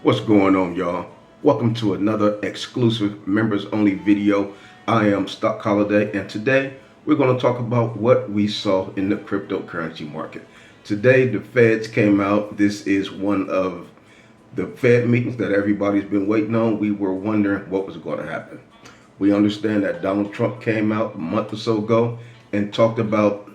What's going on, y'all? Welcome to another exclusive members only video. I am Stock Holiday, and today we're going to talk about what we saw in the cryptocurrency market. Today the Feds came out. This is one of the Fed meetings that everybody's been waiting on. We were wondering what was going to happen. We understand that Donald Trump came out a month or so ago and talked about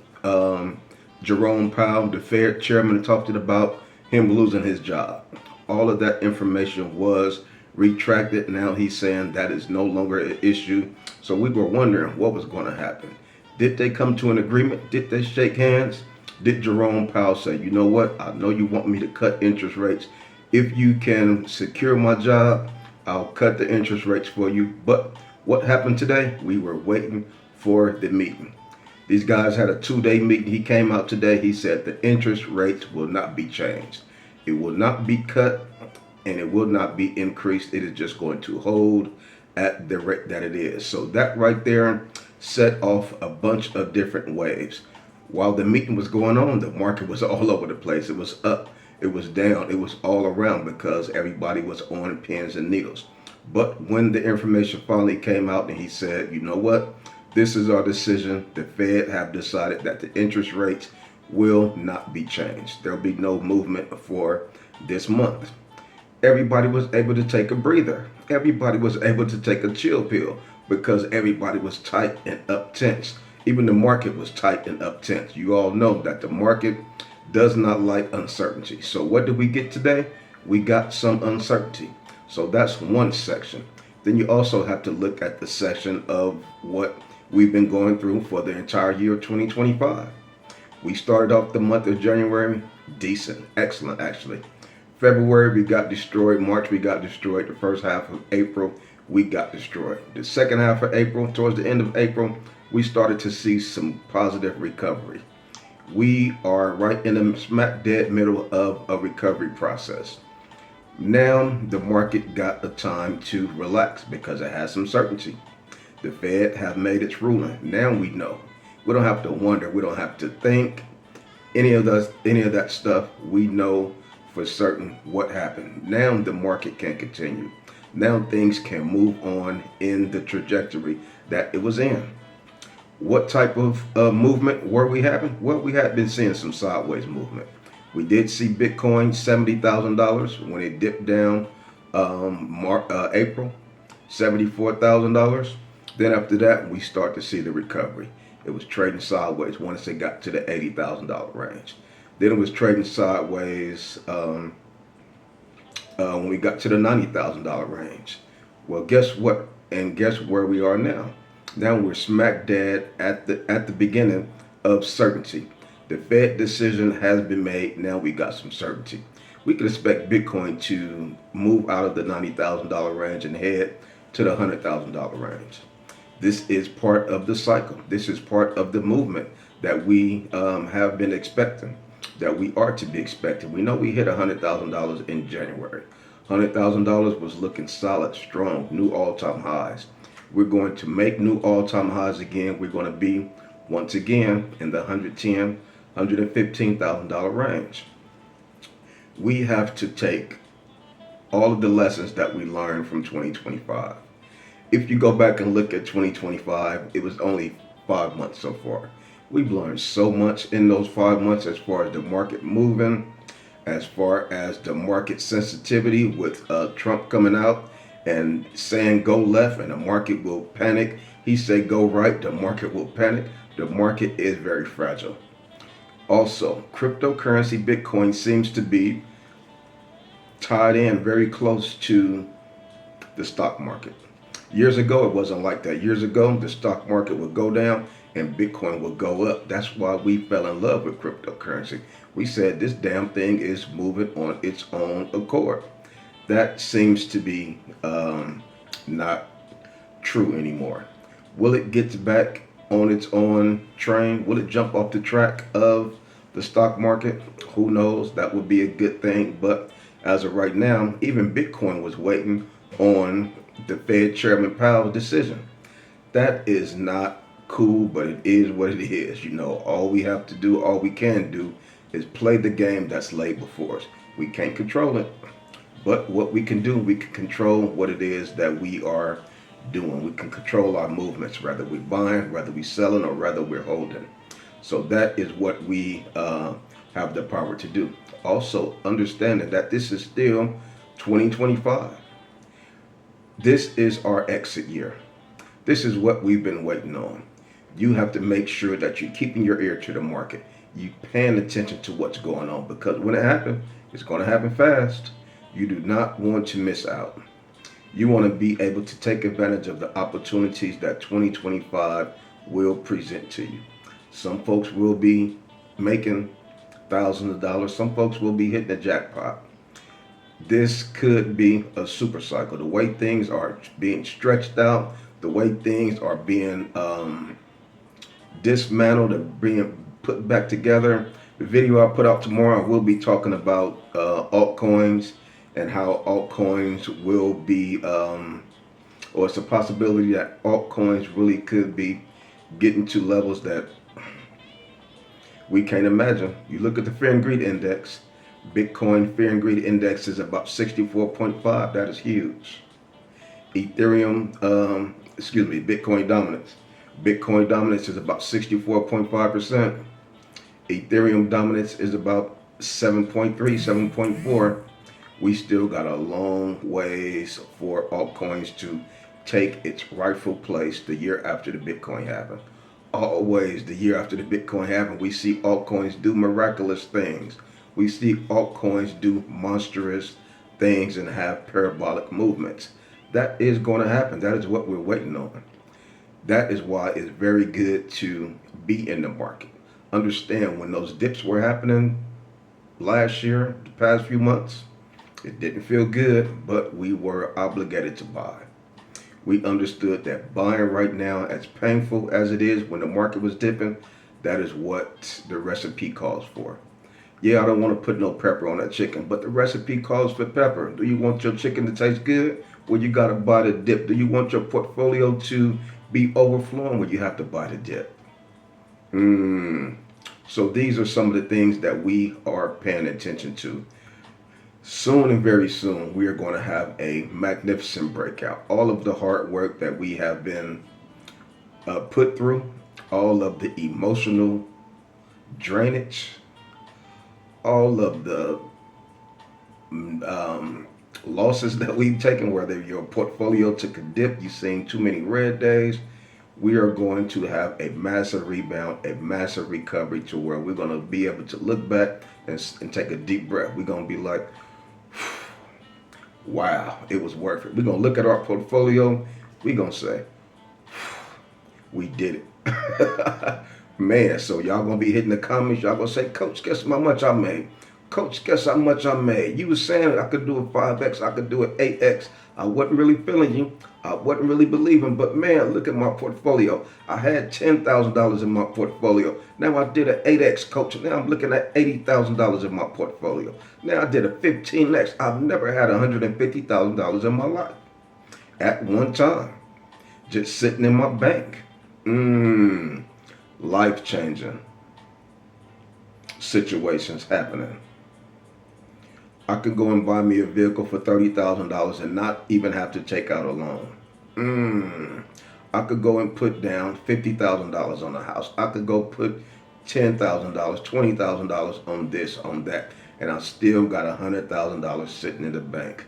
Jerome Powell, the Fed chairman, and talked about him losing his job. All of that information was retracted. Now he's saying that is no longer an issue. So we were wondering what was going to happen. Did they come to an agreement? Did they shake hands? Did Jerome Powell say, you know what, I know you want me to cut interest rates. If you can secure my job, I'll cut the interest rates for you. But what happened today? We were waiting for the meeting. These guys had a 2-day meeting. He came out today. He said the interest rates will not be changed. It will not be cut and it will not be increased. It is just going to hold at the rate that it is. So that right there set off a bunch of different waves. While the meeting was going on, the market was all over the place. It was up, it was down, it was all around because everybody was on pins and needles. But when the information finally came out and he said, you know what, this is our decision. The Fed have decided that the interest rates will not be changed. There'll be no movement for this month. Everybody was able to take a breather. Everybody was able to take a chill pill because everybody was tight and up tense. Even the market was tight and up tense. You all know that the market does not like uncertainty. So what did we get today? We got some uncertainty. So that's one section. Then you also have to look at the section of what we've been going through for the entire year of 2025. We started off the month of January decent, excellent actually. February we got destroyed. March we got destroyed. The first half of April we got destroyed. The second half of April, towards the end of April, we started to see some positive recovery. We are right in the smack dead middle of a recovery process. Now the market got a time to relax because it has some certainty. The Fed have made its ruling. Now we know. We don't have to wonder. We don't have to think any of that stuff. We know for certain what happened. Now the market can continue. Now things can move on in the trajectory that it was in. What type of movement were we having? Well, we had been seeing some sideways movement. We did see Bitcoin $70,000 when it dipped down April, $74,000. Then after that, we start to see the recovery. It was trading sideways once it got to the $80,000 range. Then it was trading sideways when we got to the $90,000 range. Well, guess what? And guess where we are now? Now we're smack dead at the beginning of certainty. The Fed decision has been made. Now we got some certainty. We can expect Bitcoin to move out of the $90,000 range and head to the $100,000 range. This is part of the cycle. This is part of the movement that we have been expecting, that we are to be expecting. We know we hit $100,000 in January. $100,000 was looking solid, strong, new all-time highs. We're going to make new all-time highs again. We're going to be, once again, in the $110,000, $115,000 range. We have to take all of the lessons that we learned from 2025. If you go back and look at 2025, it was only 5 months so far. We've learned so much in those 5 months as far as the market moving, as far as the market sensitivity with Trump coming out and saying go left and the market will panic. He said go right, the market will panic. The market is very fragile. Also, cryptocurrency Bitcoin seems to be tied in very close to the stock market. Years ago, it wasn't like that. Years ago, the stock market would go down and Bitcoin would go up. That's why we fell in love with cryptocurrency. We said this damn thing is moving on its own accord. That seems to be not true anymore. Will it get back on its own train? Will it jump off the track of the stock market? Who knows? That would be a good thing. But as of right now, even Bitcoin was waiting on the Fed Chairman Powell's decision. That is not cool, but it is what it is. You know, all we have to do, all we can do is play the game that's laid before us. We can't control it, But what we can do, we can control what it is that we are doing. We can control our movements, whether we're buying, whether we're selling, or whether we're holding. So that is what we have the power to do. Also, understanding that this is still 2025. This is our exit year. This is what we've been waiting on. You have to make sure that you're keeping your ear to the market. You paying attention to what's going on, because when it happens, it's going to happen fast. You do not want to miss out. You want to be able to take advantage of the opportunities that 2025 will present to you. Some folks will be making thousands of dollars. Some folks will be hitting the jackpot. This could be a super cycle. The way things are being stretched out, the way things are being dismantled and being put back together. The video I put out tomorrow, I will be talking about altcoins and how altcoins will be, or it's a possibility that altcoins really could be getting to levels that we can't imagine. You look at the fear and greed index. Bitcoin fear and greed index is about 64.5. That is huge. Ethereum, Bitcoin dominance. Bitcoin dominance is about 64.5%. Ethereum dominance is about 7.3, 7.4. We still got a long ways for altcoins to take its rightful place the year after the Bitcoin happened. Always the year after the Bitcoin happened, we see altcoins do miraculous things. We see altcoins do monstrous things and have parabolic movements. That is going to happen. That is what we're waiting on. That is why it's very good to be in the market. Understand, when those dips were happening last year, the past few months, it didn't feel good, but we were obligated to buy. We understood that buying right now, as painful as it is when the market was dipping, that is what the recipe calls for. Yeah, I don't want to put no pepper on that chicken, but the recipe calls for pepper. Do you want your chicken to taste good? Well, you got to buy the dip. Do you want your portfolio to be overflowing? Well, you have to buy the dip. So these are some of the things that we are paying attention to. Soon and very soon, we are going to have a magnificent breakout. All of the hard work that we have been put through, all of the emotional drainage, all of the losses that we've taken, whether your portfolio took a dip, you've seen too many red days, we are going to have a massive rebound, a massive recovery, to where we're going to be able to look back and take a deep breath. We're going to be like, wow, it was worth it. We're going to look at our portfolio. We're going to say, we did it. Man, so y'all going to be hitting the comments. Y'all going to say, Coach, guess how much I made? Coach, guess how much I made? You was saying I could do a 5X, I could do an 8X. I wasn't really feeling you. I wasn't really believing. But man, look at my portfolio. I had $10,000 in my portfolio. Now I did an 8X, Coach. Now I'm looking at $80,000 in my portfolio. Now I did a 15X. I've never had $150,000 in my life at one time, just sitting in my bank. Life-changing situations happening. I could go and buy me a vehicle for $30,000 and not even have to take out a loan. I could go and put down $50,000 on a house. I could go put $10,000, $20,000 on this, on that, and I still got $100,000 sitting in the bank.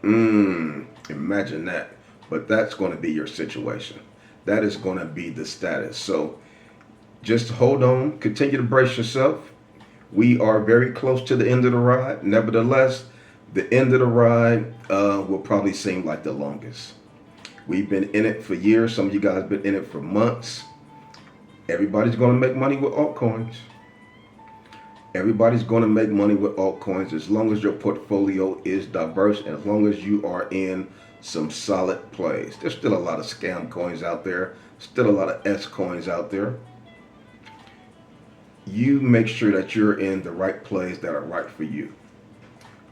Imagine that. But that's going to be your situation. That is going to be the status. So just hold on, continue to brace yourself. We are very close to the end of the ride. Nevertheless, the end of the ride will probably seem like the longest. We've been in it for years. Some of you guys have been in it for months. Everybody's going to make money with altcoins. Everybody's going to make money with altcoins as long as your portfolio is diverse and as long as you are in some solid plays. There's still a lot of scam coins out there. Still a lot of S coins out there. You make sure that you're in the right plays that are right for you.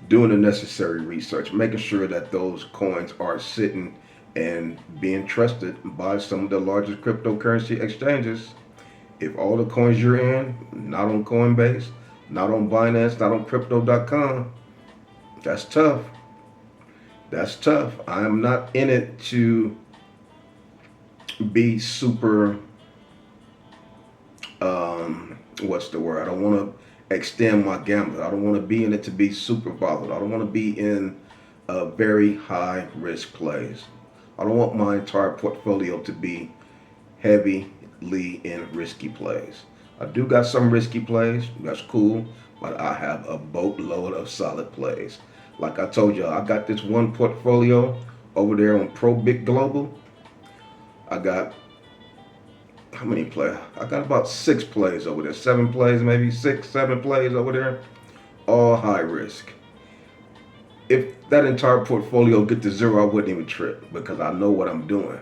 Doing the necessary research, making sure that those coins are sitting and being trusted by some of the largest cryptocurrency exchanges. If all the coins you're in, not on Coinbase, not on Binance, not on crypto.com, that's tough. That's tough. I am not in it to be super, what's the word? I don't want to extend my gambling. I don't want to be in it to be super volatile. I don't want to be in very high risk plays. I don't want my entire portfolio to be heavily in risky plays. I do got some risky plays. That's cool. But I have a boatload of solid plays. Like I told you, I got this one portfolio over there on Pro Big Global. I got how many plays? I got about 6 plays over there. 7 plays, maybe 6, 7 plays over there. All high risk. If that entire portfolio get to zero, I wouldn't even trip because I know what I'm doing.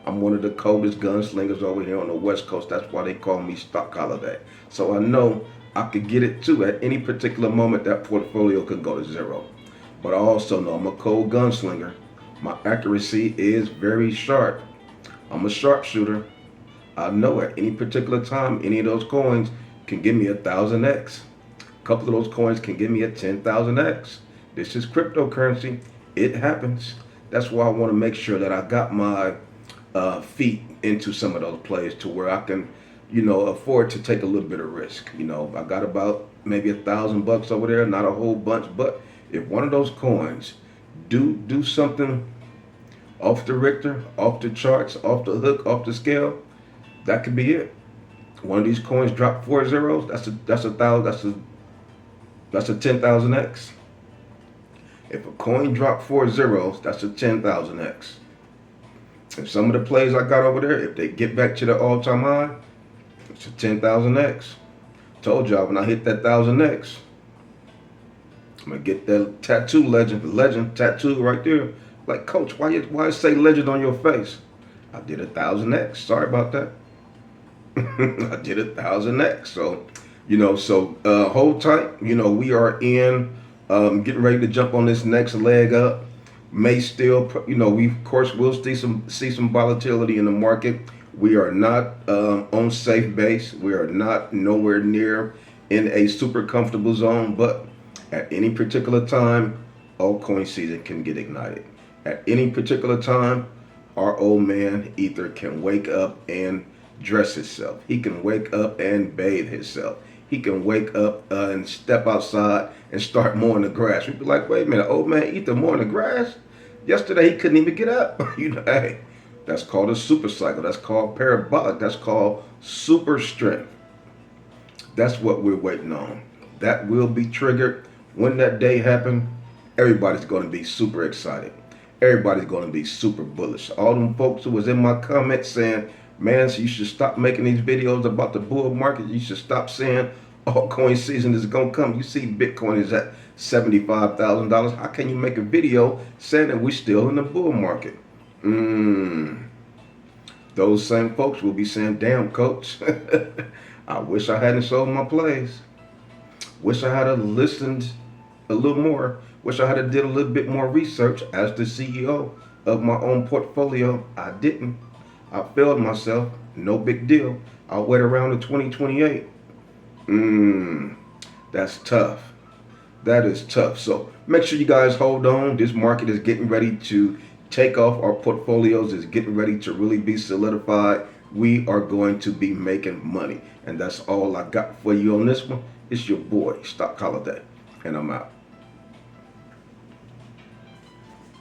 I'm one of the coldest gunslingers over here on the West Coast. That's why they call me Stock Holiday. So I know I could get it too. At any particular moment, that portfolio could go to zero. But I also know I'm a cold gunslinger. My accuracy is very sharp. I'm a sharpshooter. I know at any particular time, any of those coins can give me 1,000x. A couple of those coins can give me a 10,000x. This is cryptocurrency. It happens. That's why I want to make sure that I got my feet into some of those plays to where I can, afford to take a little bit of risk. I got about maybe $1,000 over there, not a whole bunch, but if one of those coins do something off the Richter, off the charts, off the hook, off the scale, that could be it. One of these coins drop 4 zeros. That's a 10,000x. If a coin drop 4 zeros, that's a 10,000x. If some of the plays I got over there, if they get back to the all-time high, it's a 10,000x. Told y'all when I hit that 1,000x, I'm gonna get that tattoo legend tattoo right there. Like, coach, why say legend on your face? I did 1,000x. Sorry about that. I did 1,000x. So, hold tight. We are in, getting ready to jump on this next leg up. May still, we of course will see some volatility in the market. We are not on safe base. We are not nowhere near in a super comfortable zone. But at any particular time, altcoin season can get ignited. At any particular time, our old man Ether can wake up and dress himself. He can wake up and bathe himself. He can wake up and step outside and start mowing the grass. We'd be like, wait a minute, old man Ether mowing the grass? Yesterday he couldn't even get up. Hey, that's called a super cycle. That's called parabolic. That's called super strength. That's what we're waiting on. That will be triggered. When that day happens, everybody's going to be super excited. Everybody's going to be super bullish. All them folks who was in my comments saying, man, so you should stop making these videos about the bull market. You should stop saying altcoin season is going to come. You see Bitcoin is at $75,000. How can you make a video saying that we're still in the bull market? Those same folks will be saying, damn, coach, I wish I hadn't sold my plays. Wish I had listened a little more. Wish I had did a little bit more research as the CEO of my own portfolio. I didn't. I failed myself. No big deal. I'll wait around to 2028. That's tough. That is tough. So make sure you guys hold on. This market is getting ready to take off. Our portfolios is getting ready to really be solidified. We are going to be making money. And that's all I got for you on this one. It's your boy, Stock Holiday. And I'm out.